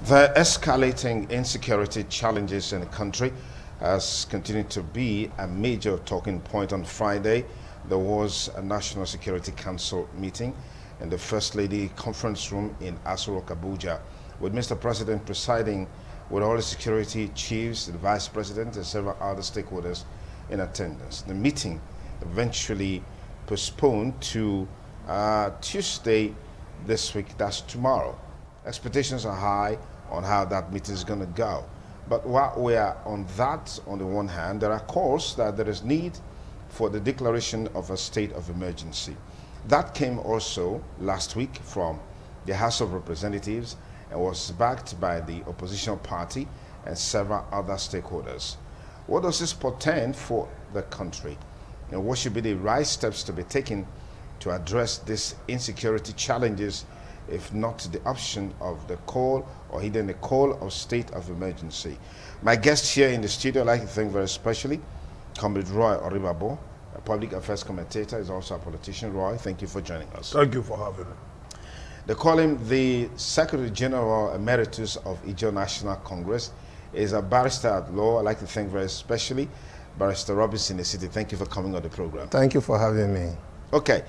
The escalating insecurity challenges in the country has continued to be a major talking point. On Friday, there was a National Security Council meeting in the First Lady Conference Room in Aso Rock, Abuja, with Mr. President presiding, with all the security chiefs, the Vice President, and several other stakeholders in attendance. The meeting eventually postponed to Tuesday this week, that's tomorrow. Expectations are high on how that meeting is going to go. But while we are on that, on the one hand, there are calls that there is need for the declaration of a state of emergency. That came also last week from the House of Representatives and was backed by the opposition party and several other stakeholders. What does this portend for the country? And what should be the right steps to be taken to address these insecurity challenges, if not the option of the call or even the call of state of emergency? My guest here in the studio, I'd like to thank very especially Comrade Roy Oribabo, a public affairs commentator, is also a politician. Roy, thank you for joining us. Thank you for having me. They call him the Secretary General Emeritus of Ijaw National Congress. Is a barrister at law. I'd like to thank very especially Barrister Robinson City. Thank you for coming on the program. Thank you for having me. Okay,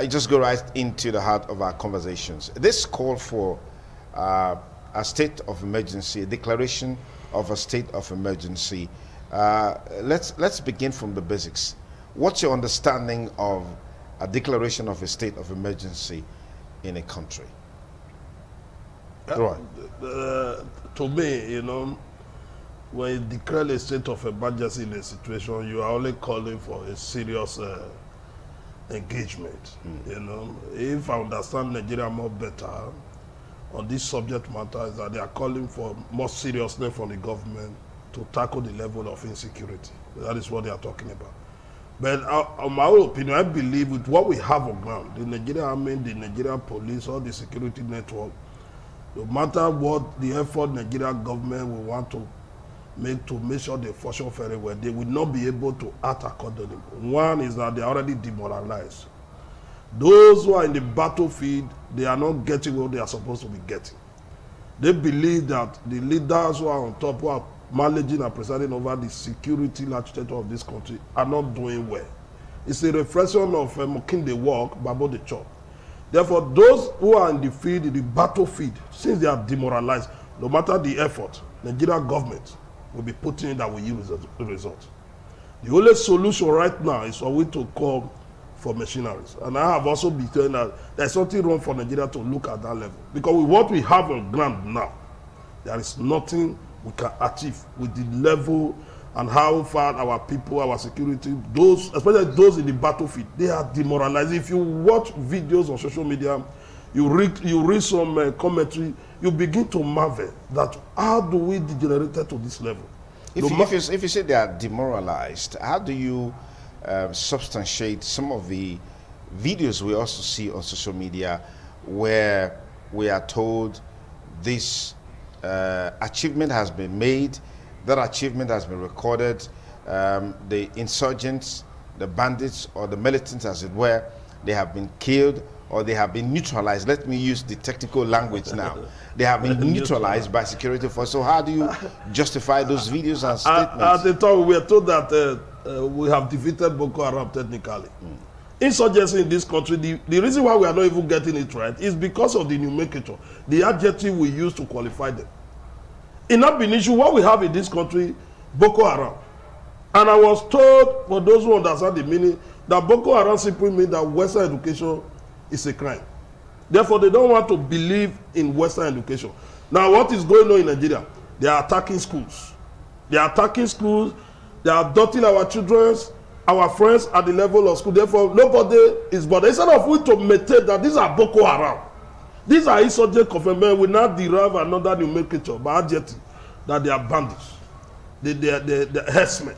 just go right into the heart of our conversations. This call for a state of emergency, a declaration of a state of emergency. Let's begin from the basics. What's your understanding of a declaration of a state of emergency in a country? Right. To me, you know, when you declare a state of emergency in a situation, you are only calling for a serious engagement. You know, if I understand Nigeria more better on this subject matter, is that they are calling for more seriousness from the government to tackle the level of insecurity. That is what they are talking about. But in my own opinion, I believe with what we have on ground, the Nigerian Army, the Nigerian police, or the security network, no matter what the effort Nigerian government will want to make sure they function very well, they will not be able to act accordingly. One is that they are already demoralized. Those who are in the battlefield, they are not getting what they are supposed to be getting. They believe that the leaders who are on top, who are managing and presiding over the security architecture of this country, are not doing well. It's a reflection of making the work, but the chop. Therefore, those who are in the field, in the battlefield, since they are demoralized, no matter the effort, Nigerian government will be putting in that will yield the result. The only solution right now is for we to call for machineries. And I have also been saying that there's something wrong for Nigeria to look at that level. Because with what we have on ground now, there is nothing we can achieve with the level and how far our people, our security, those, especially those in the battlefield, they are demoralized. If you watch videos on social media, you read some commentary, you begin to marvel that how do we degenerate to this level? If you say they are demoralized, how do you substantiate some of the videos we also see on social media where we are told this achievement has been made, that achievement has been recorded, the insurgents, the bandits, or the militants, as it were, they have been killed or they have been neutralized. Let me use the technical language now. They have been neutralized by security forces. So how do you justify those videos and statements? At the time, we were told that we have defeated Boko Haram technically. Insurgency in this country, the reason why we are not even getting it right is because of the nomenclature, the adjective we use to qualify them. In that issue, what we have in this country, Boko Haram. And I was told, for those who understand the meaning, that Boko Haram simply means that Western education is a crime. Therefore, they don't want to believe in Western education. Now, what is going on in Nigeria? They are attacking schools. They are attacking schools. They are abducting our children, our friends at the level of school. Therefore, nobody is bothered. Instead of we to meditate that these are Boko Haram, these are insurgent government, we now derive another nomenclature by adjective that they are bandits, the herdsmen.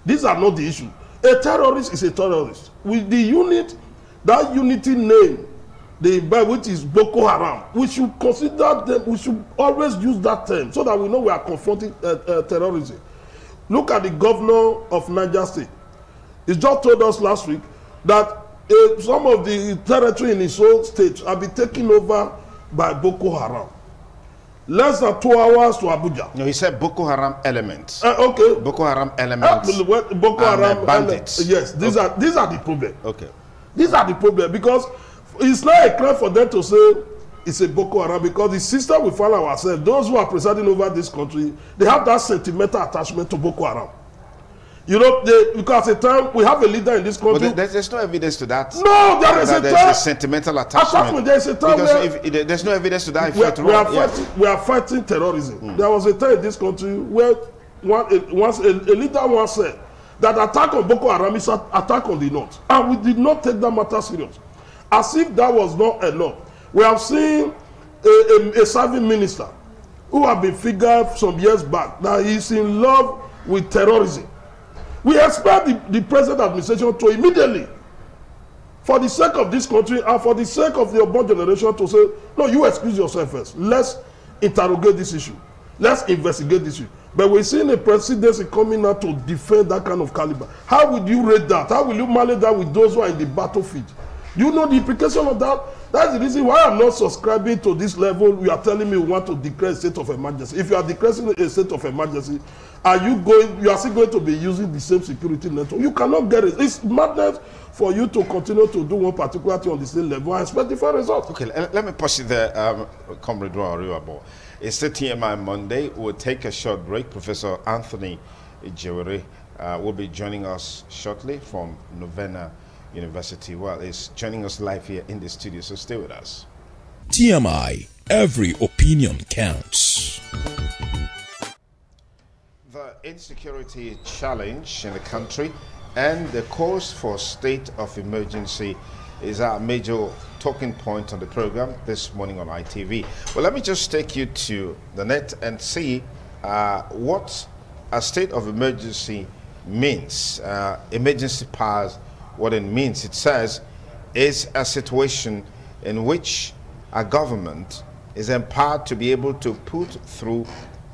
These are not the issue. A terrorist is a terrorist. With the unit, that unity name, which is Boko Haram, we should consider them, we should always use that term so that we know we are confronting terrorism. Look at the governor of Niger State. He just told us last week that some of the territory in his own state have been taken over by Boko Haram. less than 2 hours to Abuja. No, he said Boko Haram elements. Okay. Boko Haram elements. Boko Haram bandits. Yes, these are the problem. Okay. These are the problem because it's not a crime for them to say it's a Boko Haram because the system we find ourselves, those who are presiding over this country, they have that sentimental attachment to Boko Haram. You know, because at the time we have a leader in this country. But there's no evidence to that. No, there is a sentimental attachment. There is a time because if there's no evidence to that effect. We are fighting terrorism. There was a time in this country where a leader once said that attack on Boko Haram is an attack on the north, and we did not take that matter serious. As if that was not enough, we have seen a serving minister who have been figured some years back that he is in love with terrorism. We expect the present administration to immediately, for the sake of this country and for the sake of the urban generation, to say, no, you excuse yourself first. Let's interrogate this issue. Let's investigate this issue. But we're seeing a presidency coming out to defend that kind of caliber. How would you rate that? How will you manage that with those who are in the battlefield? You know the implication of that? That's the reason why I'm not subscribing to this level. You are telling me we want to declare a state of emergency. If you are declaring a state of emergency, you are still going to be using the same security network? You cannot get it. It's madness for you to continue to do one particular thing on the same level and expect different results. Okay, let me pause it there, Comrade Oriwabo. It's the TMI Monday. We'll take a short break. Professor Anthony Ijewere will be joining us shortly from Novena University. Well, he's joining us live here in the studio, so stay with us. TMI, every opinion counts. The insecurity challenge in the country and the cause for state of emergency is our major talking point on the program this morning on ITV. Well, let me just take you to the net and see what a state of emergency means. Emergency powers, what it means. It says is a situation in which a government is empowered to be able to put through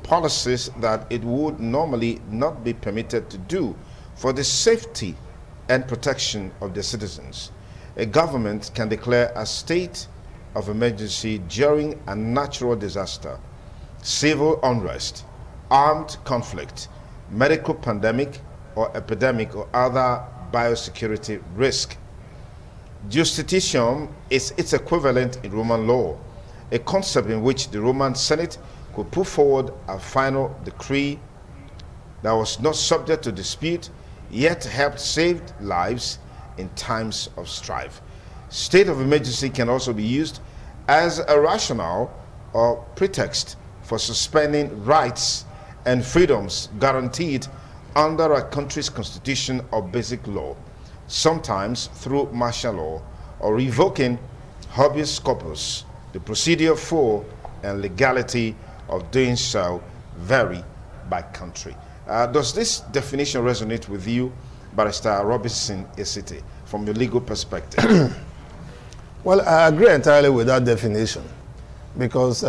policies that it would normally not be permitted to do for the safety and protection of the citizens. A government can declare a state of emergency during a natural disaster, civil unrest, armed conflict, medical pandemic or epidemic or other biosecurity risk. Justitium is its equivalent in Roman law, a concept in which the Roman Senate could put forward a final decree that was not subject to dispute, yet helped save lives in times of strife. State of emergency can also be used as a rationale or pretext for suspending rights and freedoms guaranteed under a country's constitution or basic law, sometimes through martial law, or revoking habeas corpus. The procedure for and legality of doing so vary by country. Does this definition resonate with you, Barrister Robinson Esite, from your legal perspective? Well, I agree entirely with that definition, because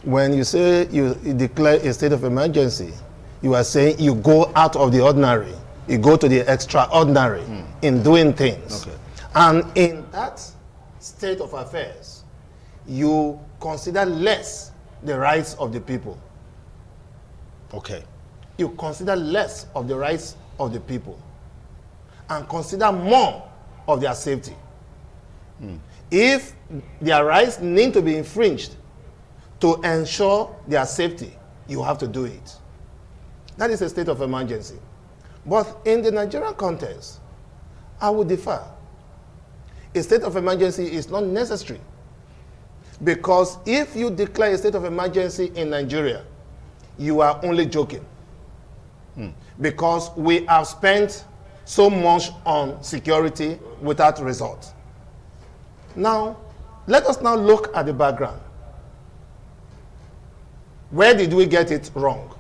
when you say you declare a state of emergency, you are saying you go out of the ordinary, you go to the extraordinary in doing things. Okay. And in that state of affairs, you consider less the rights of the people. Okay. You consider less of the rights of the people and consider more of their safety. If their rights need to be infringed to ensure their safety, you have to do it. That is a state of emergency. But in the Nigerian context, I would differ. A state of emergency is not necessary, because if you declare a state of emergency in Nigeria, you are only joking. Because we have spent so much on security without result. Now, let us now look at the background. Where did we get it wrong?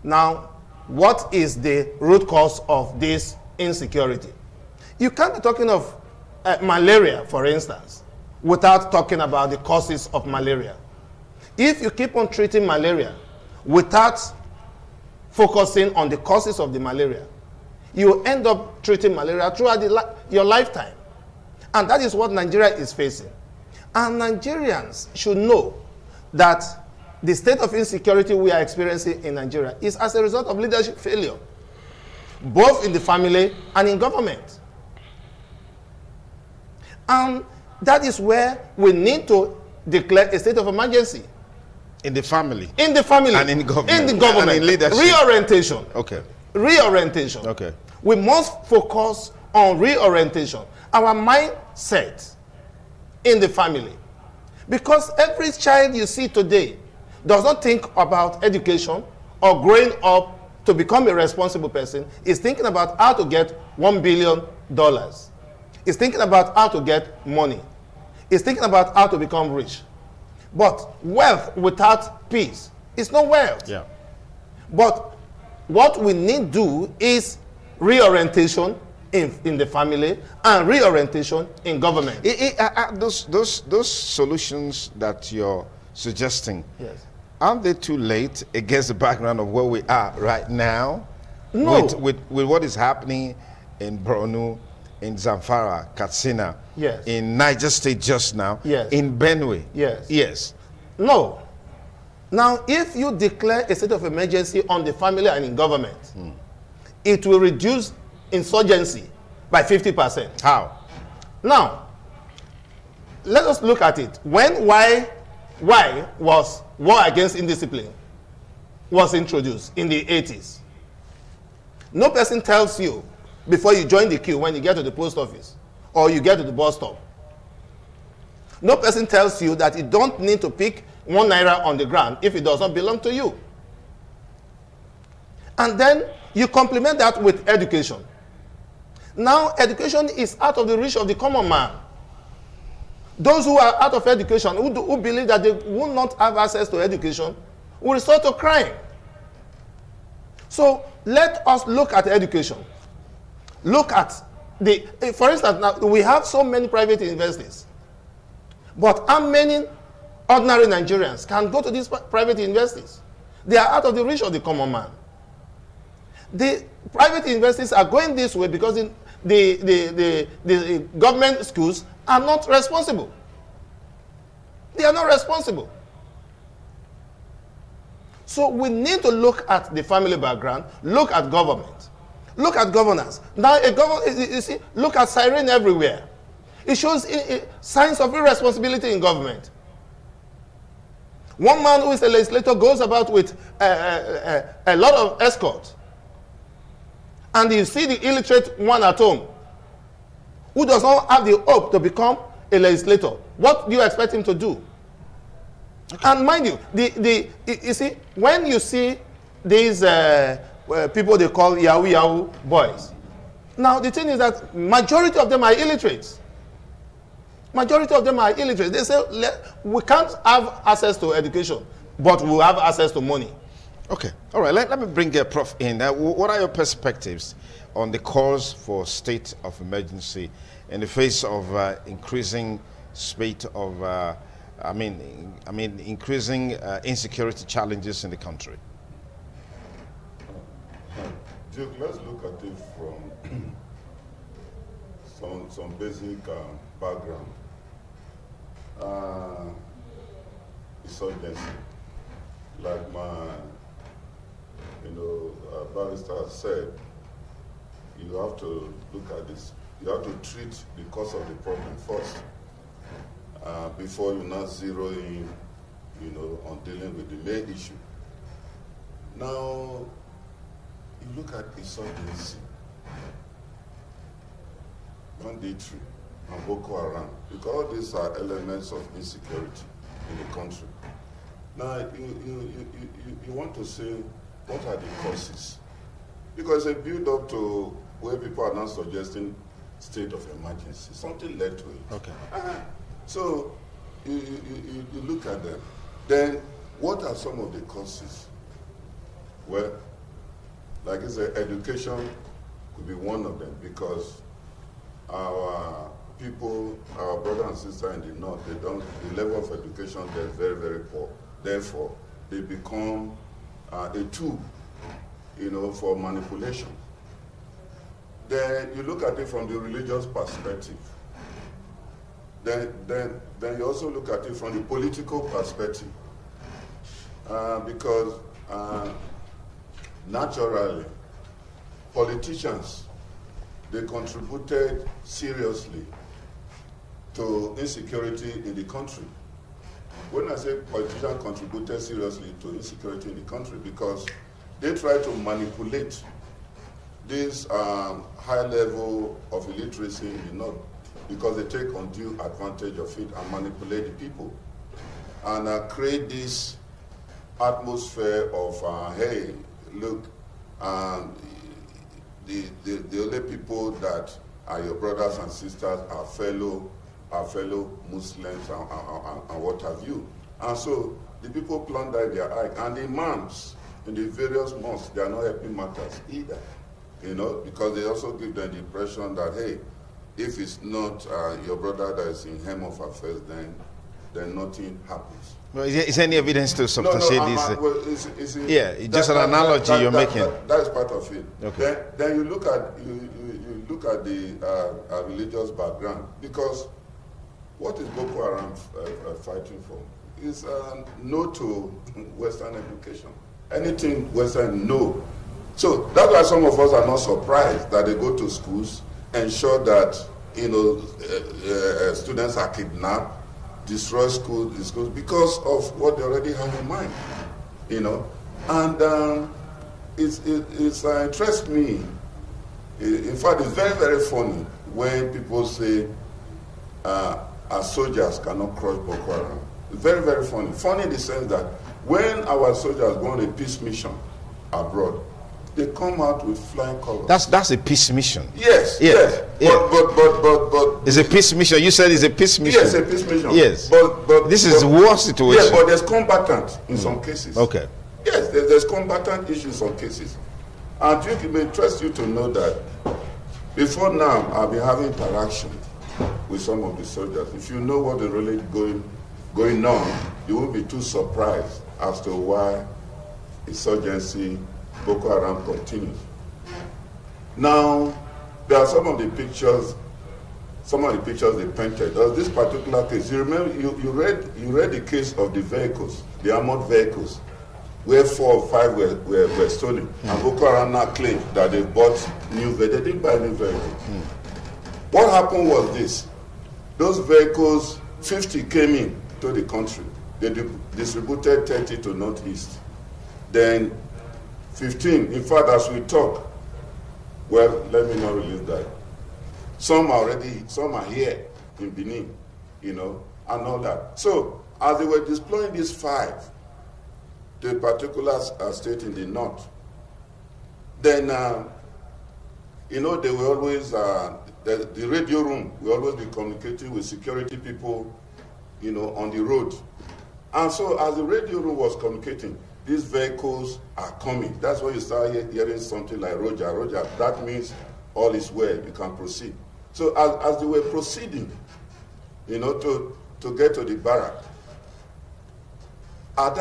Now, what is the root cause of this insecurity? You can't be talking of malaria, for instance, without talking about the causes of malaria. If you keep on treating malaria without focusing on the causes of the malaria, you end up treating malaria throughout your lifetime. And that is what Nigeria is facing. And Nigerians should know that the state of insecurity we are experiencing in Nigeria is as a result of leadership failure, both in the family and in government. And that is where we need to declare a state of emergency. In the family? In the family. And in government? In the government. And in leadership? Reorientation. Okay. Reorientation. Okay. We must focus on reorientation. Our mindset in the family. Because every child you see today does not think about education or growing up to become a responsible person. Is thinking about how to get $1 billion. Is thinking about how to get money. Is thinking about how to become rich. But wealth without peace is not wealth. Yeah. But what we need to do is reorientation in the family and reorientation in government. Those solutions that you're suggesting, Yes. aren't they too late against the background of where we are right now? No. With what is happening in Borno, in Zamfara, Katsina, Yes. in Niger State just now, Yes. in Benue. Yes. Yes. No. Now, if you declare a state of emergency on the family and in government, it will reduce insurgency by 50%. How? Now, let us look at it. Why was war against indiscipline was introduced in the 80s? No person tells you before you join the queue when you get to the post office or you get to the bus stop. No person tells you that you don't need to pick 1 naira on the ground if it does not belong to you. And then you complement that with education. Now education is out of the reach of the common man. Those who are out of education, who believe that they will not have access to education, will resort to crime. So let us look at education. Look at for instance, now we have so many private universities. But how many ordinary Nigerians can go to these private universities? They are out of the reach of the common man. The private universities are going this way because the government schools are not responsible. They are not responsible. So we need to look at the family background, look at government, look at governance. Now, you see, look at siren everywhere. It shows signs of irresponsibility in government. One man who is a legislator goes about with a lot of escorts. And you see the illiterate one at home who does not have the hope to become a legislator. What do you expect him to do? Okay. And mind you, you see, when you see these people they call Yahoo boys, now the thing is that majority of them are illiterates. Majority of them are illiterate. They say we can't have access to education, but we'll have access to money. Okay. All right. Let me bring Prof in. What are your perspectives on the calls for state of emergency in the face of increasing spate of, increasing insecurity challenges in the country? Duke, let's look at it from some basic background. Insurgency, like my barrister said, you have to look at this. You have to treat the cause of the problem first before you not zero in, on dealing with the main issue. Now, you look at insurgency, banditry, and Boko Haram, because all these are elements of insecurity in the country. Now, you want to say, what are the causes? Because a build-up to where people are now suggesting state of emergency, something led to it. Okay. So, you look at them. Then, what are some of the causes? Well, like I said, education could be one of them, because our people, our brothers and sisters in the north, the level of education there is very, very poor. Therefore, they become a tool, for manipulation. Then you look at it from the religious perspective. Then you also look at it from the political perspective. because naturally, politicians, they contributed seriously to insecurity in the country. When I say politicians contributed seriously to insecurity in the country, because they try to manipulate this high level of illiteracy in the north, because they take undue advantage of it and manipulate the people and create this atmosphere of, hey, look, the only people that are your brothers and sisters are fellow Muslims and what have you. And so the people plunder their eye, and the imams in the various mosques, they are not helping matters either, you know, because they also give them the impression that, hey, if it's not your brother that is in hem of affairs, then nothing happens. Well, is there any evidence to substantiate this? Well, yeah, just an analogy you're making. That is part of it. Okay. Then you look at the religious background, because what is Boko Haram fighting for? Is no to Western education. Anything Western, no. So that's why some of us are not surprised that they go to schools, ensure that, you know, students are kidnapped, destroy schools, because of what they already have in mind, you know. And it interests me. In fact, it's very, very funny when people say our soldiers cannot crush Boko Haram. It's very, very funny. Funny in the sense that when our soldiers go on a peace mission abroad, they come out with flying colors. That's a peace mission. Yes, yeah. Yes. Yeah. But it's a peace mission. You said it's a peace mission. Yes, a peace mission. Yes. But this is war situation. Yes, but there's combatant in some cases. Okay. Yes, there's combatant issues in some cases. And it may interest you to know that before now, I've been having interaction with some of the soldiers. If you know what is really going on, you won't be too surprised as to why insurgency, Boko Haram continues. Now, there are some of the pictures they painted. There's this particular case. You remember, you read the case of the vehicles, the armored vehicles, where 4 or 5 were stolen. And Boko Haram now claimed that they bought new vehicles. They didn't buy new vehicles. What happened was this. Those vehicles, 50 came in to the country. They distributed 30 to Northeast. Then 15, in fact, as we talk, well, let me not release that. Some are here in Benin, you know, and all that. So, as they were deploying these 5, to a particular state in the north, then, you know, they were always, the radio room will always be communicating with security people, you know, on the road. And so, as the radio room was communicating, these vehicles are coming. That's when you start hearing something like Roger. That means all is well, you can proceed. So as they were proceeding, you know, to get to the barrack, at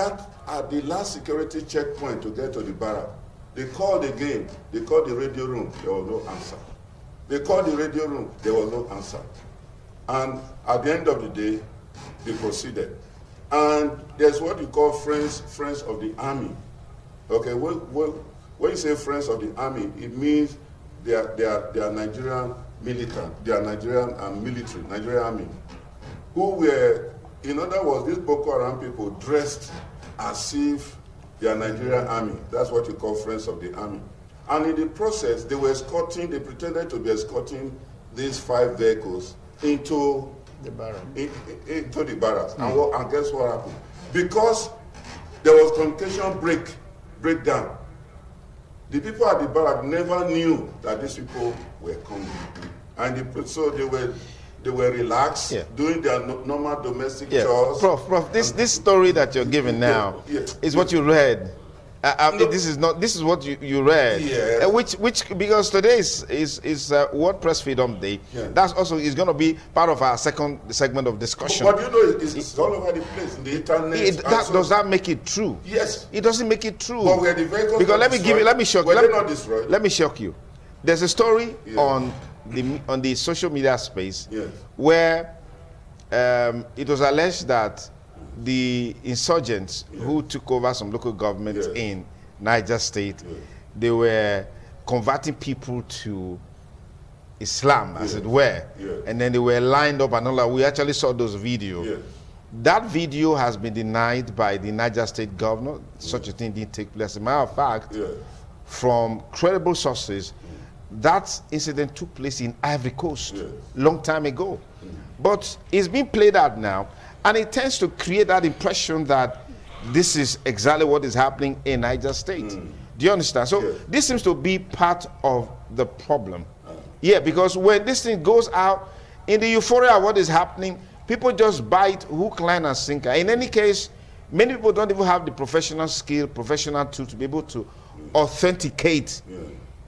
the last security checkpoint to get to the barrack, they called again. They called the radio room. There was no answer. They called the radio room. There was no answer. And at the end of the day, they proceeded. And there's what you call friends of the army. Okay, when you say friends of the army, it means they are Nigerian militant, they are Nigerian military, Nigerian army, who were, in other words, these Boko Haram people dressed as if they are Nigerian army. That's what you call friends of the army. And in the process, they pretended to be escorting these 5 vehicles into the barracks. Into the barracks. And guess what happened? Because there was communication breakdown. The people at the barrack never knew that these people were coming. And so they were relaxed, doing their normal domestic chores. Prof, this story that you're giving now is what you read. This is what you read. Yeah. Which because today is World Press Freedom Day. Yeah. That's also is going to be part of our second segment of discussion. But you know, it's all over the place in the internet. Does that make it true? Yes. It doesn't make it true. But where the vehicles because let me shock you. There's a story on the social media space where it was alleged that the insurgents who took over some local government in Niger State, they were converting people to Islam, as it were, and then they were lined up and all that. We actually saw those videos. That video has been denied by the Niger State governor. Such a thing didn't take place. As a matter of fact, from credible sources, that incident took place in Ivory Coast long time ago. But it's being played out now, and it tends to create that impression that this is exactly what is happening in Niger State. Do you understand? So this seems to be part of the problem. Yeah, because when this thing goes out, in the euphoria of what is happening, people just bite hook, line, and sinker. In any case, many people don't even have the professional skill, professional tool to be able to authenticate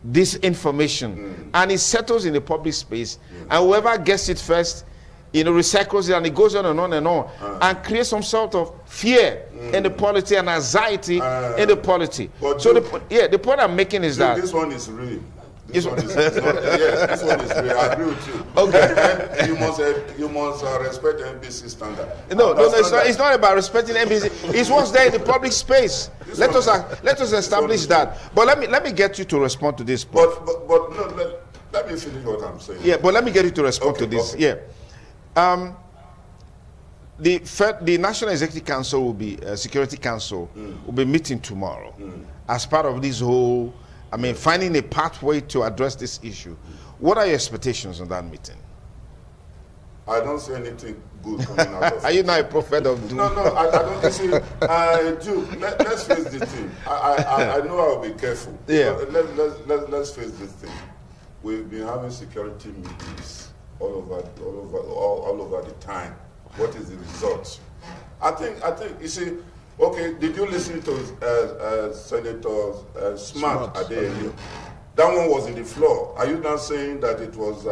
this information. And it settles in the public space, and whoever gets it first, you know, recycles it, and it goes on and on and on, and creates some sort of fear in the polity and anxiety in the polity. So the point I'm making is that this one is real. This one is not, this one is real. I agree with you. Okay. And you must respect NBC standard. No, it's not about respecting NBC. It's what's there in the public space. Let us establish that. But let me get you to respond to this. But no, let me finish what I'm saying. Yeah, but let me get you to respond to this. Yeah. The National Executive Council will be Security Council will be meeting tomorrow as part of this whole. I mean, finding a pathway to address this issue. What are your expectations on that meeting? I don't see anything good coming out of it. Are you not a prophet of doom? No, I don't see. Let's face this thing. I know I'll be careful. Yeah. Let's face this thing. We've been having security meetings all over the time. What is the result? I think you see. Okay, did you listen to Senator Smart Adeyemi? That one was in the floor. Are you now saying that it was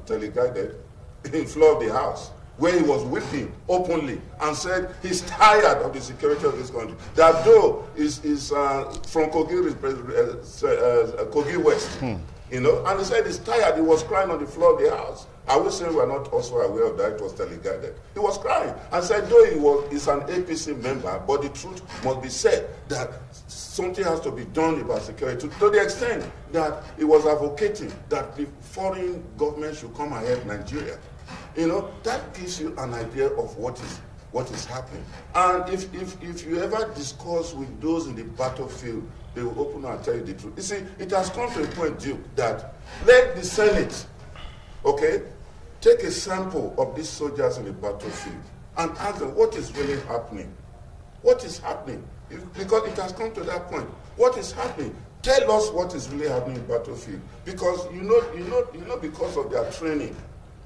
teleguided in the floor of the House, where he was weeping openly and said he's tired of the security of this country? That though is from Kogi West, you know, and he said he's tired. He was crying on the floor of the House. I will say we are not also aware of that. It was teleguided. He was crying and said, though he's an APC member, but the truth must be said that something has to be done about security to the extent that he was advocating that the foreign government should come ahead Nigeria. You know, that gives you an idea of what is happening. And if you ever discuss with those in the battlefield, they will open and tell you the truth. You see, it has come to a point, Duke, that let the Senate, okay, take a sample of these soldiers in the battlefield and ask them what is really happening. What is happening? Because it has come to that point. What is happening? Tell us what is really happening in the battlefield. Because you know, because of their training,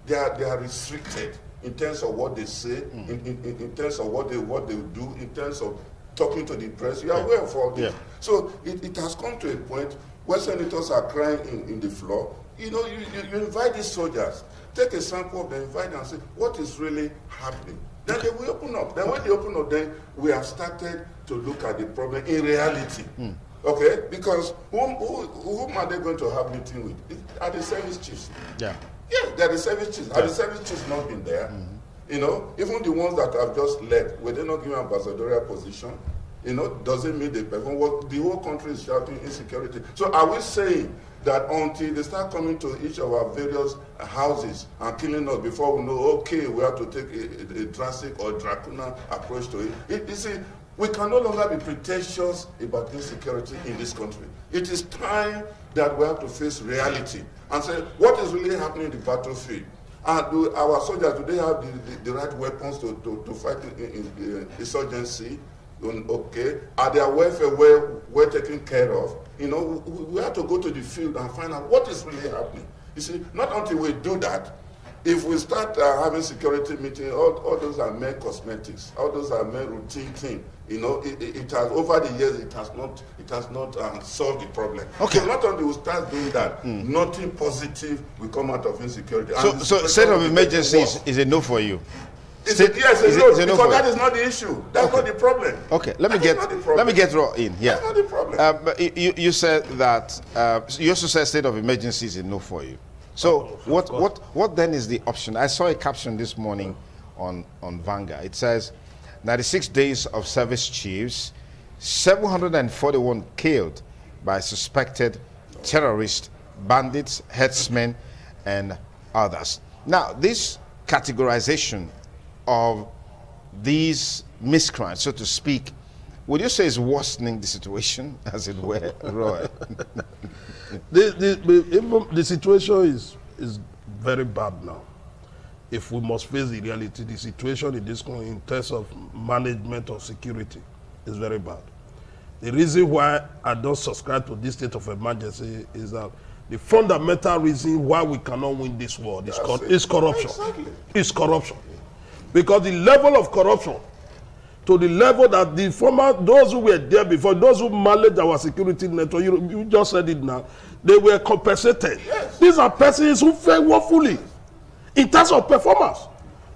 they are restricted in terms of what they say, in terms of what they do, in terms of talking to the press. You are aware of all this. So it has come to a point where senators are crying in the floor. You know, you invite these soldiers, take a sample of them, invite them and say, what is really happening? Then they will open up. Then when they open up, then we have started to look at the problem in reality. Okay? Because whom are they going to have meeting with? Are the service chiefs? Yeah, they're the service chiefs. Are the service chiefs not been there? You know, even the ones that have just left, were they not given ambassadorial position? You know, does it mean they perform? What the whole country is shouting insecurity. So are we saying that until they start coming to each of our various houses and killing us before we know, okay, we have to take a drastic or draconian approach to it? You see, we can no longer be pretentious about insecurity in this country. It is time that we have to face reality and say, what is really happening in the battlefield? And do our soldiers, do they have the right weapons to fight in insurgency? Okay, are their welfare well taken care of? You know, we have to go to the field and find out what is really happening. You see, not until we do that, if we start having security meetings, all those are mere cosmetics, all those are mere routine things. You know, it has over the years it has not solved the problem. Okay, so not until we start doing that, nothing positive will come out of insecurity. So state of emergency is a no for you. Yes, because that is not the issue. That's not the problem. Okay, let me get raw in. Yeah, that's not the problem. But you said that you also said state of emergency is a no for you. So what then is the option? I saw a caption this morning on Vanguard. It says 96 days of service chiefs, 741 killed by suspected terrorists, bandits, herdsmen, and others. Now, this categorization of these miscreants, so to speak, would you say is worsening the situation, as it were, Roy? The situation is very bad now. If we must face the reality, the situation in this country in terms of management of security is very bad. The reason why I don't subscribe to this state of emergency is that the fundamental reason why we cannot win this war is corruption. Exactly. It's corruption. Because the level of corruption, to the level that those who were there before, those who managed our security network, you just said it now, they were compensated. Yes. These are persons who failed woefully in terms of performance.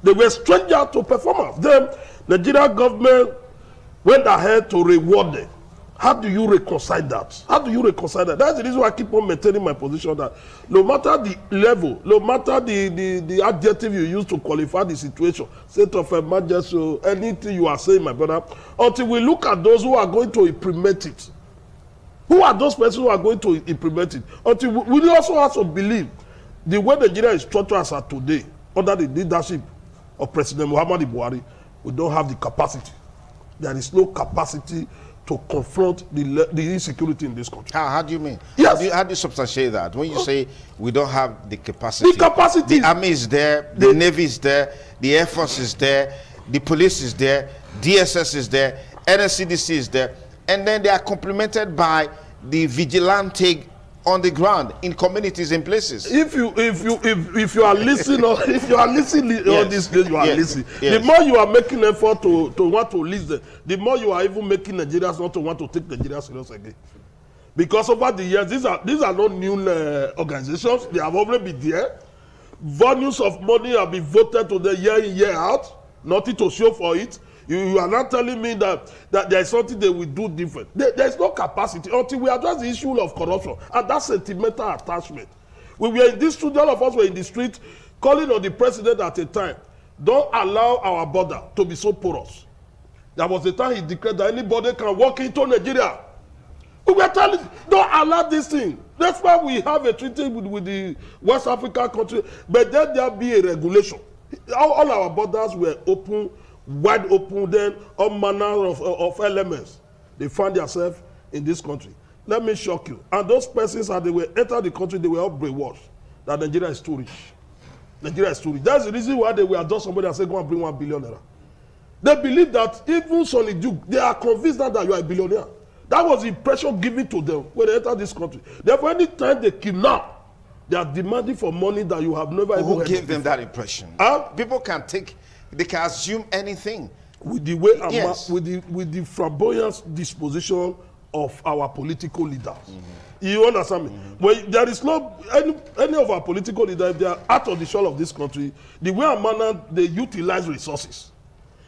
They were strangers to performance. Then the Nigerian government went ahead to reward them. How do you reconcile that? How do you reconcile that? That's the reason why I keep on maintaining my position that no matter the level, no matter the adjective you use to qualify the situation, state of emergency, or anything you are saying, my brother, until we look at those who are going to implement it. Who are those persons who are going to implement it? Until we also have to believe the way Nigeria is structured as of today, under the leadership of President Muhammadu Buhari, we don't have the capacity. There is no capacity to confront the insecurity in this country. How do you mean? Yes. How do you substantiate that? When you say we don't have the capacity. The capacity. The army is there, the navy is there, the air force is there, the police is there, DSS is there, NSCDC is there, and then they are complemented by the vigilante on the ground in communities in places. If you are listening or if you are listening yes. on this day, you are listening. Yes. The more you are making effort to want to listen, the more you are even making Nigerians not to want to take Nigeria serious again. Because over the years, these are not new organizations. They have already been there. Volumes of money have been voted to the year in, year out. Nothing to show for it. You are not telling me that there is something they will do different. There is no capacity until we address the issue of corruption and that sentimental attachment. We were in this street, all of us were in the street calling on the president at a time. Don't allow our border to be so porous. There was a time he declared that anybody can walk into Nigeria. We were telling, don't allow this thing. That's why we have a treaty with the West African country, but then there be a regulation. All our borders were open, wide open, then all manner of elements. They find themselves in this country. Let me shock you. And those persons, as they were enter the country, they were all brainwashed that Nigeria is too rich. Nigeria is too rich. That's the reason why they will adjust somebody and say, go and bring $1 billion. They believe that even Sonny Duke, they are convinced that you are a billionaire. That was the impression given to them when they enter this country. Therefore, any time they kidnap, they are demanding for money that you have never even heard of. Who gave them that impression? People can take, they can assume anything. With the way, yes. with the flamboyant disposition of our political leaders. You understand me? Well, there is no any of our political leaders, if they are out of the shore of this country, the way and manner they utilize resources.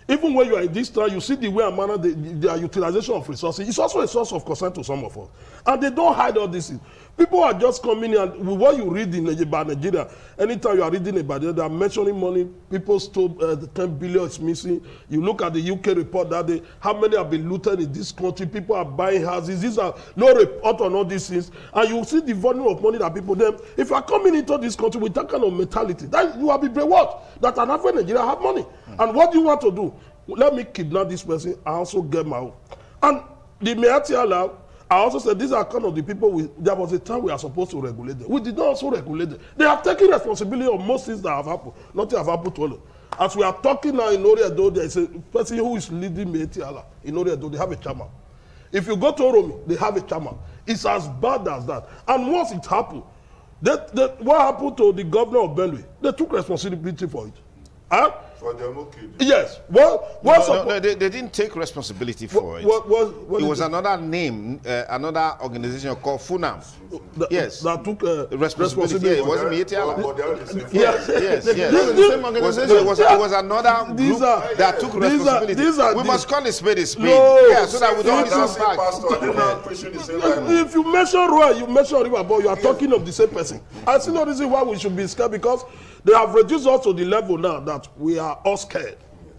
Even when you are in this time, you see the way and manner their utilization of resources. It's also a source of concern to some of us. And they don't hide all these things. People are just coming in, and with what you read about Nigeria, anytime you are reading about it, they are mentioning money. People stole the 10 billion is missing. You look at the UK report that day, how many have been looted in this country. People are buying houses. These are no report on all these things. And you see the volume of money that people then, if you are coming into this country with that kind of mentality, that you will be brainwashed that an African Nigeria have money. And what do you want to do? Let me kidnap this person. I also get my own. And the Meatiala, I also said these are kind of the people there was a time we are supposed to regulate them. We did not also regulate them. They have taken responsibility of most things that have happened. Nothing have happened to them. As we are talking now in Oreado, there is a person who is leading Meatiala in Oreado. They have a chairman. If you go to Oromi, they have a chairman. It's as bad as that. And once it happened, what happened to the governor of Benue? They took responsibility for it. Huh? For them, okay. Yes. No, they didn't take responsibility for it. It was another name, another organization called FUNAM. Yes. That took responsibility. Yeah, it wasn't Mietiala. Yes. It was another group that took responsibility. We must call it spade a spade. Yeah, so that we don't back. If you mention Roy, you mention Riverboy, you are talking of the same person. I see no reason why we should be scared, because they have reduced us to the level now that we are all scared.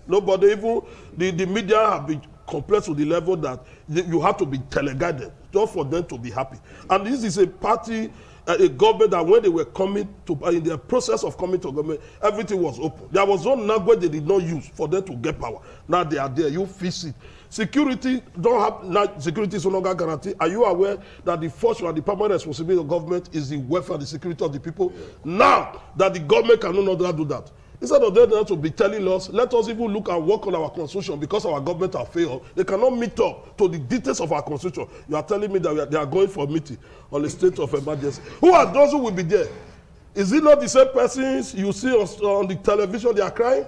Nobody, even the media have been compressed to the level that you have to be teleguided just for them to be happy. And this is a party, a government that when they were coming to, in the process of coming to government, everything was open. There was no language they did not use for them to get power. Now they are there, you fix it. Security don't have, now security is no longer guaranteed. Are you aware that the first and the permanent responsibility of government is the welfare and the security of the people? Yeah. Now that the government can no longer do that, instead of them to be telling us, let us even look and work on our constitution because our government have failed. They cannot meet up to the details of our constitution. You are telling me that they are going for a meeting on the state of emergency. Who are those who will be there? Is it not the same persons you see on the television, they are crying?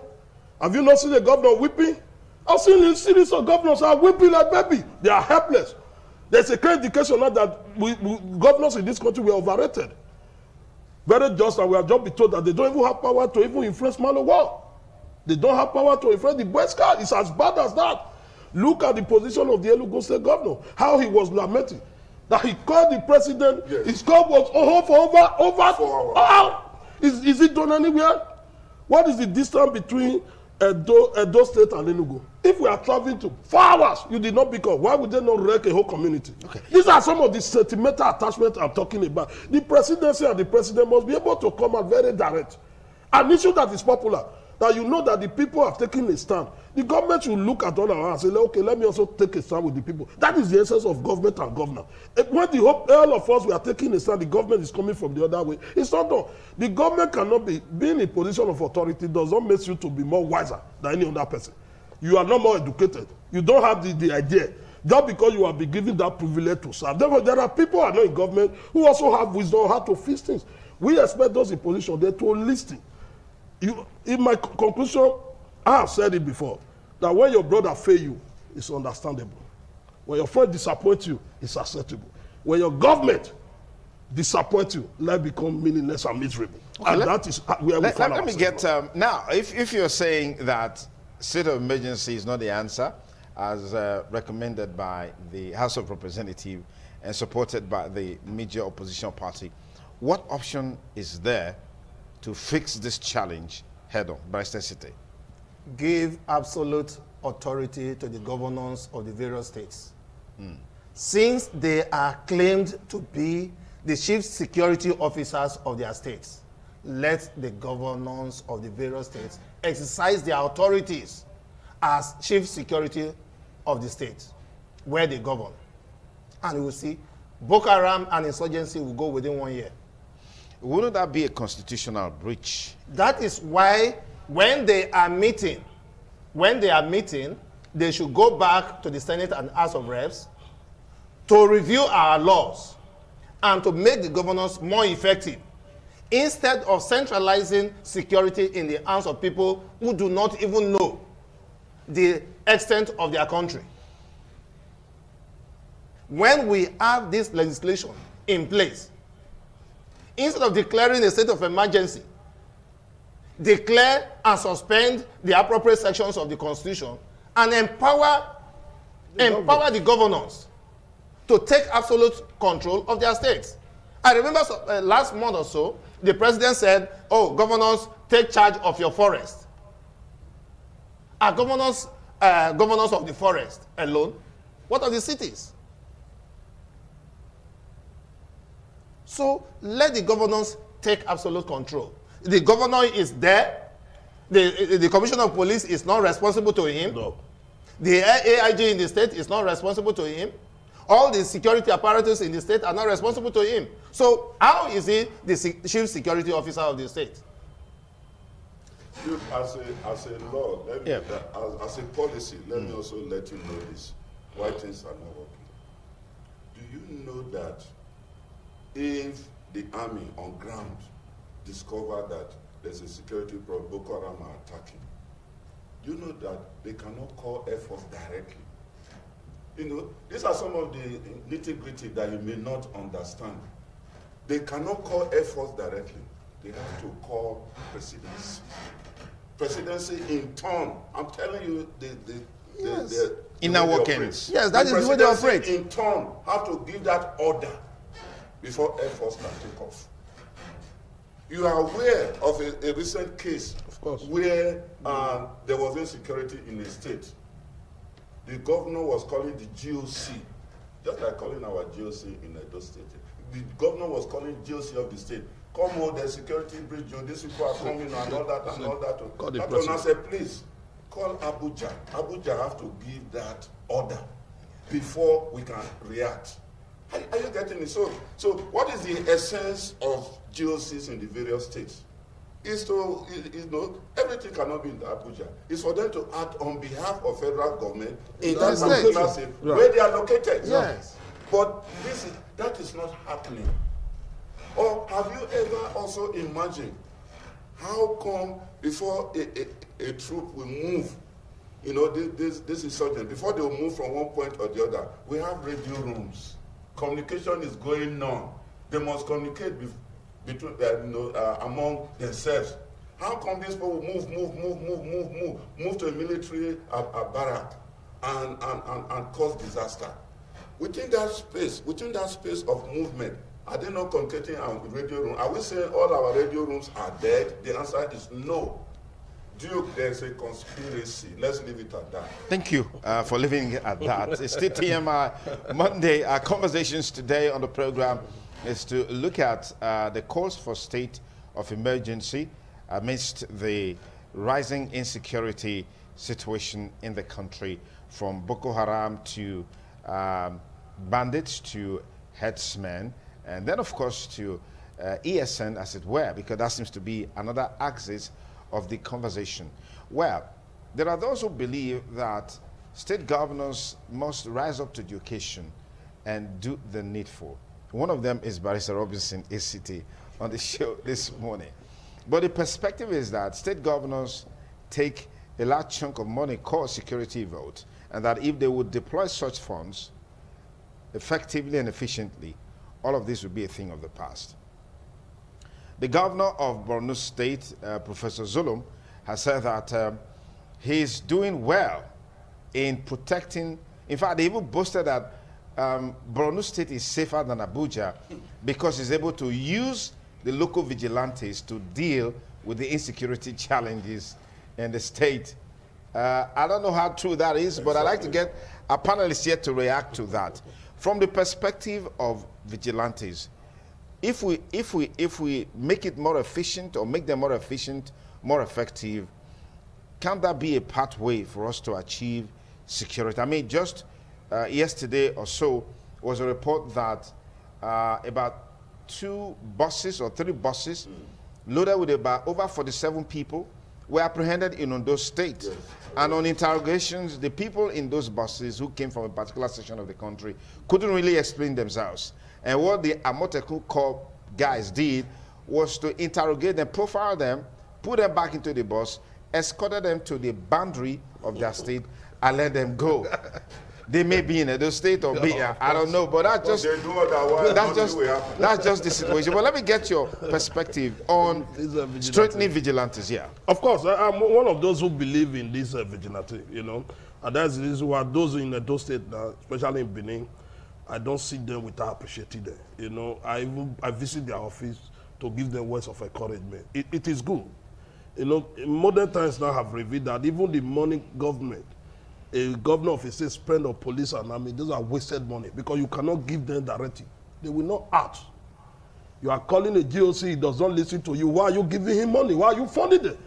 Have you not seen the governor weeping? I've seen a series of governors are weeping like baby. They are helpless. There's a clear indication now that governors in this country were overrated. Very just, and we have just been told that they don't even have power to even influence Malawa. They don't have power to influence the Boy Scout. It's as bad as that. Look at the position of the Enugu State governor, how he was lamenting. That he called the president, yes. His call was for over 4 hours. Is it done anywhere? What is the distance between Edo State and Enugu? If we are traveling to 4 hours, you did not pick up. Why would they not wreck a whole community? Okay. These are some of the sentimental attachments I'm talking about. The presidency and the president must be able to come out very direct. An issue that is popular, that you know that the people have taken a stand. The government should look at all around and say, okay, let me also take a stand with the people. That is the essence of government and governor. When all of us we are taking a stand, the government is coming from the other way. It's not done. The government cannot be in a position of authority does not make you to be more wiser than any other person. You are not more educated. You don't have the idea. Just because you have been given that privilege to serve. Therefore, there are people who are not in government who also have wisdom on how to fix things. We expect those in position there to listen. In my conclusion, I have said it before, that when your brother fail you, it's understandable. When your friend disappoints you, it's acceptable. When your government disappoints you, life becomes meaningless and miserable. Okay, and that is where we find ourselves. Let me get, now, if you're saying that state of emergency is not the answer, as recommended by the House of Representatives and supported by the major opposition party, what option is there to fix this challenge head-on, Barrister City? Give absolute authority to the governors of the various states. Since they are claimed to be the chief security officers of their states, let the governors of the various states exercise their authorities as chief security of the state where they govern. And you will see Boko Haram and insurgency will go within 1 year. Wouldn't that be a constitutional breach? That is why when they are meeting, they should go back to the Senate and House of Reps to review our laws and to make the governors more effective, instead of centralizing security in the hands of people who do not even know the extent of their country. When we have this legislation in place, instead of declaring a state of emergency, declare and suspend the appropriate sections of the Constitution and empower the governors to take absolute control of their states. I remember last month or so, the president said, oh, governors, take charge of your forest. Are governors of the forest alone? What are the cities? So let the governors take absolute control. The governor is there. The commissioner of police is not responsible to him. No. The AIG in the state is not responsible to him. All the security apparatus in the state are not responsible to him. So how is he the chief security officer of the state? Look, as a law, as a policy, let me also let you know this. Why things are not working. Do you know that if the army on ground discover that there's a security problem, Boko Haram are attacking, you know that they cannot call Air Force directly. You know, these are some of the nitty-gritty that you may not understand. They cannot call Air Force directly. They have to call presidency. Presidency in turn, I'm telling you, the inner workings. Yes, that is the way they operate. In turn, have to give that order before Air Force can take off. You are aware of a recent case Of course. where there was insecurity in a state, the governor was calling the GOC, just like calling our GOC in Edo State. The governor was calling GOC of the state. Come on, there's security breach, these people are coming and all that and all that. Call the That president. one, I said, please, call Abuja. Abuja have to give that order before we can react. Are you getting it? So what is the essence of GOCs in the various states? Is to, everything cannot be in Abuja. It's for them to act on behalf of federal government in that particular state where they are located. Yes. But that is not happening. Or have you ever also imagined how come before a troop will move, this insurgent, before they will move from one point or the other, we have radio rooms. Communication is going on. They must communicate between among themselves. How come these people move to a military barrack and cause disaster? Within that space of movement, are they not communicating on the radio room? Are we saying all our radio rooms are dead? The answer is no. Duke, there's a conspiracy. Let's leave it at that. Thank you for leaving it at that. It's still TMI Monday. Our conversations today on the program is to look at the calls for state of emergency amidst the rising insecurity situation in the country, from Boko Haram to bandits to herdsmen, and then of course to ESN, as it were, because that seems to be another axis of the conversation. Well, there are those who believe that state governors must rise up to the occasion and do the needful. One of them is Barrister Robinson ACT on the show this morning. But the perspective is that state governors take a large chunk of money called security vote, and that if they would deploy such funds effectively and efficiently, all of this would be a thing of the past. The governor of Borno State, Professor Zulum, has said that he's doing well in protecting. In fact, they even boasted that Borno State is safer than Abuja because he's able to use the local vigilantes to deal with the insecurity challenges in the state. I don't know how true that is, but I'd like to get our panelists here to react to that. From the perspective of vigilantes, if we make it more efficient or make them more efficient, more effective, can that be a pathway for us to achieve security? I mean, just yesterday or so was a report that about 2 buses or 3 buses loaded with about over 47 people were apprehended in Ondo State. Yes. And on interrogations, the people in those buses who came from a particular section of the country couldn't really explain themselves. And what the Amotekun Corps guys did was to interrogate them, profile them, put them back into the bus, escorted them to the boundary of their state, and let them go. They may be in Edo State or be, I don't know, but that's just the situation. But let me get your perspective on straightening vigilantes here. Of course, I'm one of those who believe in this vigilante, and that's the reason why those in Edo State, especially in Benin, I don't see them without appreciating them. I visit their office to give them words of encouragement. It is good. Modern times now have revealed that even the money government, a governor of a state spend on police and army, those are wasted money because you cannot give them directive. They will not act. You are calling a GOC, he does not listen to you. Why are you giving him money? Why are you funding them?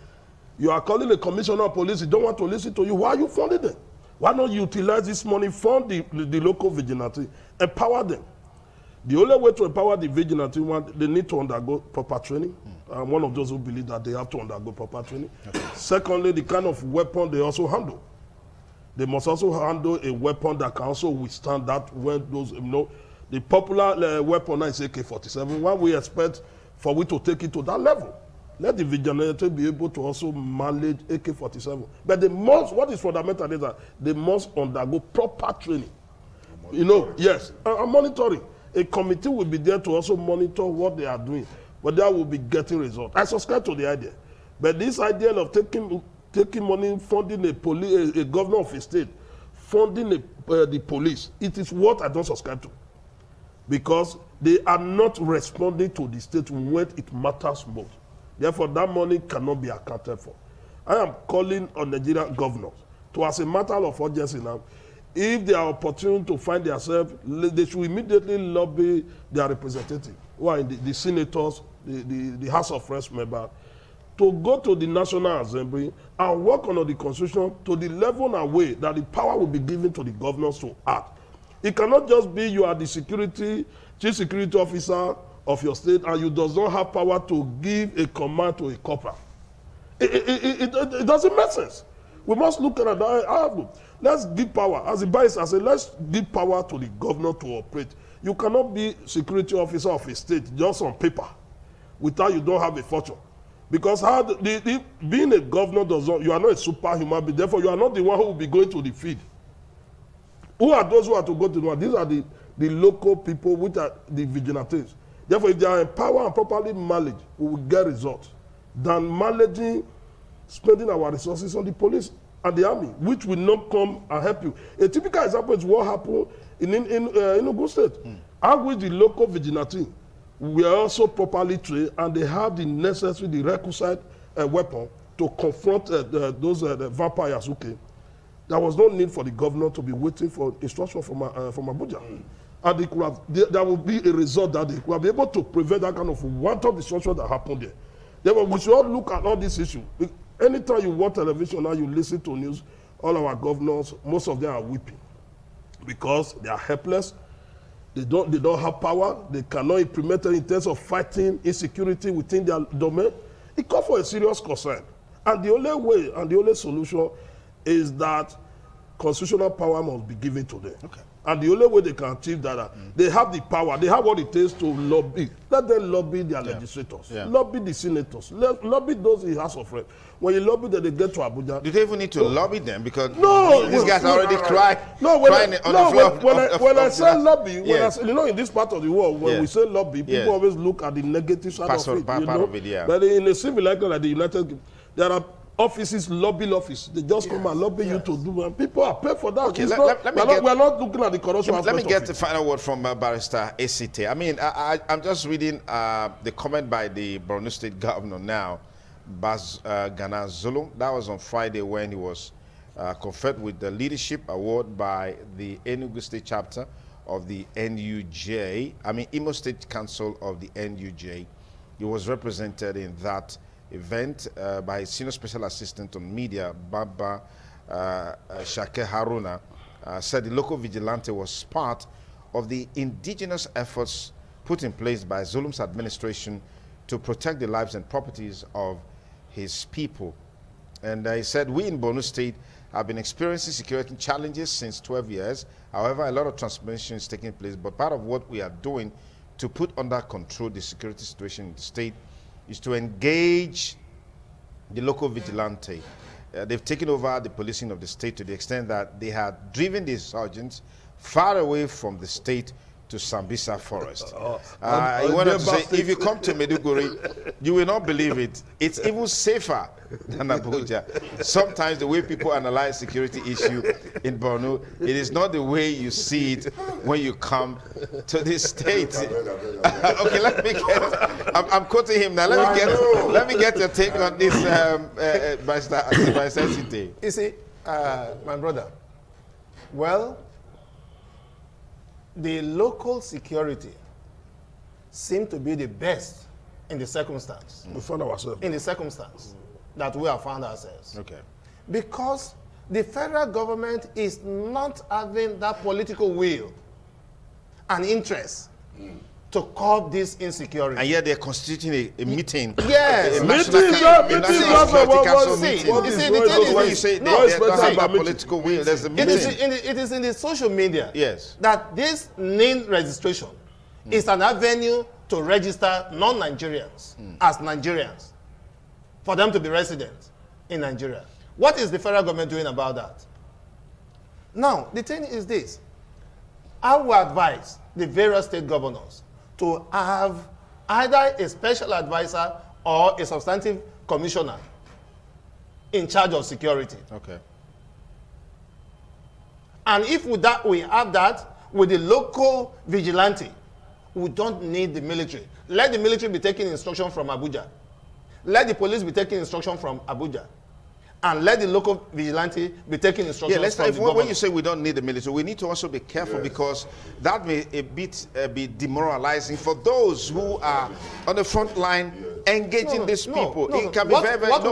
You are calling a commissioner of police, he don't want to listen to you. Why are you funding them? Why not utilize this money, fund the local vigilante, empower them? The only way to empower the vigilante, they need to undergo proper training. I'm one of those who believe that they have to undergo proper training. Okay. Secondly, the kind of weapon they also handle. They must also handle a weapon that can also withstand that when those, the popular weapon now is AK-47. What we expect for we to take it to that level. Let the vigilante be able to also manage AK-47. But they must, what is fundamental is that they must undergo proper training. Yes, monitoring. A committee will be there to also monitor what they are doing, but they will be getting results. I subscribe to the idea. But this idea of taking money, funding a governor of a state, funding the police, it is what I don't subscribe to. Because they are not responding to the state when it matters most. Therefore, that money cannot be accounted for. I am calling on Nigerian governors to, as a matter of urgency now, if they are opportune to find themselves, they should immediately lobby their representatives, who are in the senators, the House of Reps members, to go to the National Assembly and work on the Constitution to the level and way that the power will be given to the governors to act. It cannot just be you are the chief security officer of your state and you does not have power to give a command to a corporal. It doesn't make sense. We must look at that. Let's give power. As the bias, I say, let's give power to the governor to operate. You cannot be security officer of a state just on paper without you don't have a fortune. Because being a governor does not, you are not a superhuman being. Therefore, you are not the one who will be going to the field. Who are those who are to go to the one? These are the local people, which are the vigilantes. Therefore, if they are empowered and properly managed, we will get results than managing, spending our resources on the police and the army, which will not come and help you. A typical example is what happened in Enugu State. And with the local vigilante, we are also properly trained and they have the necessary, the requisite weapon to confront those vampires who came. There was no need for the governor to be waiting for instruction from Abuja. And they could have, there will be a result that they could be able to prevent that kind of wanton destruction that happened there. Therefore, we should all look at all these issues. Anytime you watch television now, you listen to news, all our governors, most of them are weeping because they are helpless. They don't have power. They cannot implement it in terms of fighting insecurity within their domain. It calls for a serious concern. And the only way and the only solution is that constitutional power must be given to them. Okay. And the only way they can achieve that, they have the power, they have what it takes to lobby. Let them lobby their legislators, lobby the senators, lobby those in the House of Reps. When you lobby them, they get to Abuja. Do they even need to lobby them? Because no, these guys already cry. No, when I say lobby, when I say, in this part of the world, when we say lobby, people always look at the negative side of it. But in a civil like the United Kingdom, there are offices, lobby office. They just come and lobby you to do, and people are paid for that. Okay, we're not looking at the corruption. Let me get the final word from Barrister ACT. I mean, I'm just reading the comment by the Borno State Governor now, Bas Gana Zulum. That was on Friday when he was conferred with the Leadership Award by the Enugu State Chapter of the NUJ. I mean, Imo State Council of the NUJ. He was represented in that event by Senior Special Assistant on Media, Baba Shake Haruna, said the local vigilante was part of the indigenous efforts put in place by Zulum's administration to protect the lives and properties of his people. And he said, we in Borno State have been experiencing security challenges since 12 years. However, a lot of transformation is taking place, but part of what we are doing to put under control the security situation in the state is to engage the local vigilante. They've taken over the policing of the state to the extent that they had driven the insurgents far away from the state to Sambisa Forest. He wanted to say, if you come to Maiduguri, you will not believe it. It's even safer than Abuja. Sometimes the way people analyze security issue in Borno, it is not the way you see it when you come to this state. Okay, let me get, I'm quoting him now. Let me get your take on this, by sensitivity. You see, my brother, well, the local security seemed to be the best in the circumstance. We found ourselves. In the circumstance that we have found ourselves. Okay. Because the federal government is not having that political will and interest to curb this insecurity. And yet they're constituting a meeting. Yes. A national security council meeting. When you say they don't have a political will, there's a meeting. It is in the social media. Yes. That this name registration is an avenue to register non-Nigerians as Nigerians for them to be residents in Nigeria. What is the federal government doing about that? Now, the thing is this. I will advise the various state governors to have either a special advisor or a substantive commissioner in charge of security. Okay. And if we have that with the local vigilante, we don't need the military. Let the military be taking instruction from Abuja. Let the police be taking instruction from Abuja. and let the local vigilante be taking instructions from the government. When you say we don't need the military, we need to also be careful because that may be demoralizing for those who are on the front line engaging these people. It can be what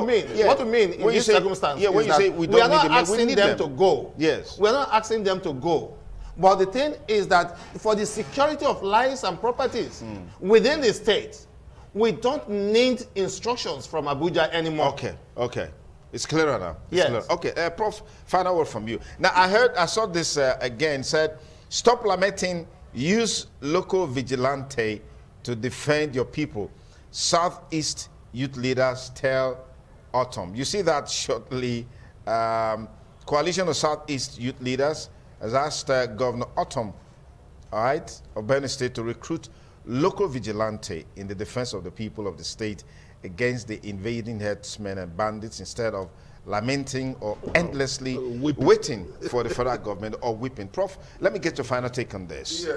you mean in this circumstance when you say we are not don't asking need them to go. Yes. We are not asking them to go. But the thing is that for the security of lives and properties within the state, we don't need instructions from Abuja anymore. Okay. It's clearer now. Yes. Clearer. Okay, Prof, final word from you. Now, I saw this again, said, stop lamenting, use local vigilante to defend your people. Southeast youth leaders tell Autumn. You see that shortly. Coalition of Southeast youth leaders has asked Governor Autumn, all right, of Benue State to recruit local vigilante in the defense of the people of the state against the invading herdsmen and bandits instead of lamenting or endlessly waiting for the federal government or whipping. Prof, let me get your final take on this. Yeah,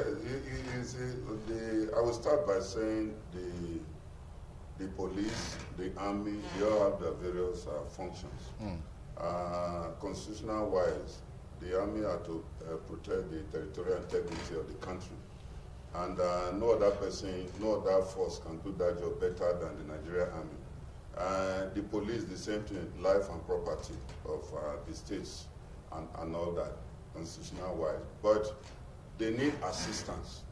I will start by saying the police, the army, they all have their various functions. Constitutional wise, the army are to protect the territorial integrity of the country. And no other person, no other force can do that job better than the Nigerian army. The police, the same thing, life and property of the states and all that, constitutional wise. But they need assistance.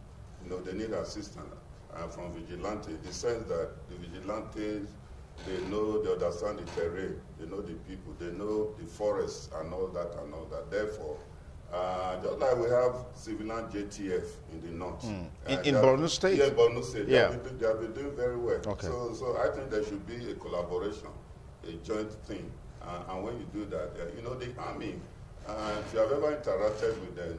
They need assistance from vigilante, in the sense that the vigilantes, they understand the terrain, they know the people, they know the forests and all that and all that. Therefore, just like we have civilian JTF in the north. In Borno State? Yeah, Borno State. Yeah. They have been doing very well. Okay. So I think there should be a collaboration, a joint thing. And when you do that, the army, if you have ever interacted with them,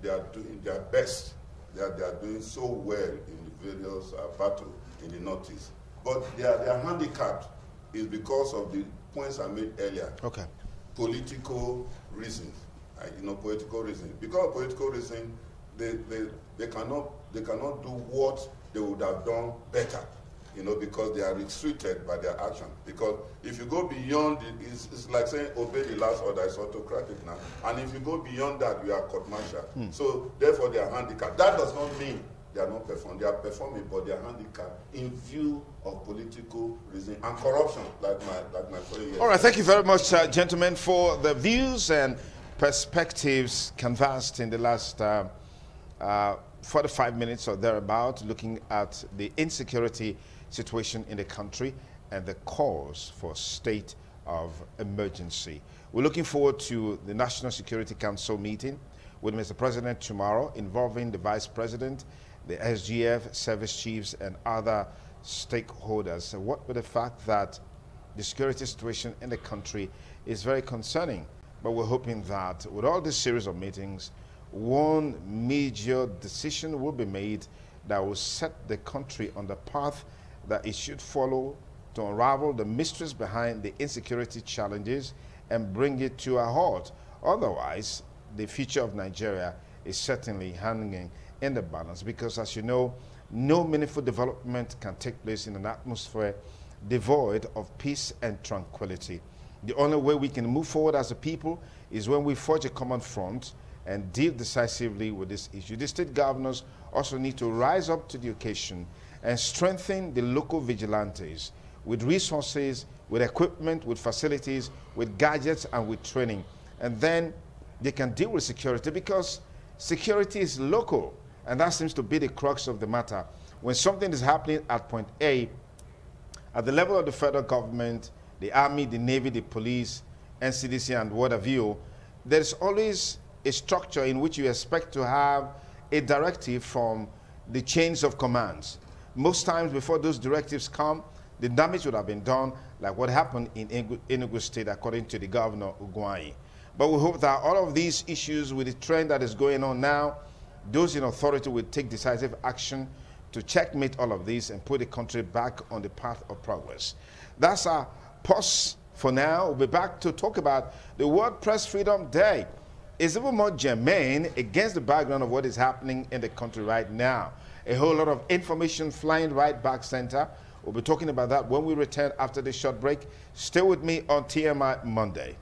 they are doing their best. They are doing so well in the various battles in the northeast. But their handicap is because of the points I made earlier. Okay. Political reasons. Political reasons. Because of political reasons, they cannot do what they would have done better. Because they are restricted by their action. Because if you go beyond it's like saying obey the last order. It's autocratic now. And if you go beyond that, you are court-martial. So therefore, they are handicapped. That does not mean they are not performing. They are performing, but they are handicapped in view of political reason and corruption, like my friend. All right, thank you very much, gentlemen, for the views and perspectives canvassed in the last 45 minutes or thereabout, looking at the insecurity situation in the country and the cause for state of emergency. We're looking forward to the National Security Council meeting with Mr. President tomorrow, involving the Vice President, the SGF, service chiefs, and other stakeholders. What with the fact that the security situation in the country is very concerning, but we're hoping that with all this series of meetings, one major decision will be made that will set the country on the path that it should follow to unravel the mysteries behind the insecurity challenges and bring it to a halt. Otherwise, the future of Nigeria is certainly hanging in the balance, because as you know, no meaningful development can take place in an atmosphere devoid of peace and tranquility. The only way we can move forward as a people is when we forge a common front and deal decisively with this issue. The state governors also need to rise up to the occasion and strengthen the local vigilantes with resources, with equipment, with facilities, with gadgets, and with training. And then they can deal with security, because security is local, and that seems to be the crux of the matter. When something is happening at point A, at the level of the federal government, the army, the navy, the police, NCDC, and what have you, there's always a structure in which you expect to have a directive from the chains of commands. Most times before those directives come, the damage would have been done, like what happened in Enugu State, according to the governor, Ugwuanyi. But we hope that all of these issues, with the trend that is going on now, those in authority will take decisive action to checkmate all of this and put the country back on the path of progress. That's our pause for now. We'll be back to talk about the World Press Freedom Day. It's even more germane against the background of what is happening in the country right now. A whole lot of information flying right back center. We'll be talking about that when we return after this short break. Stay with me on TMI Monday.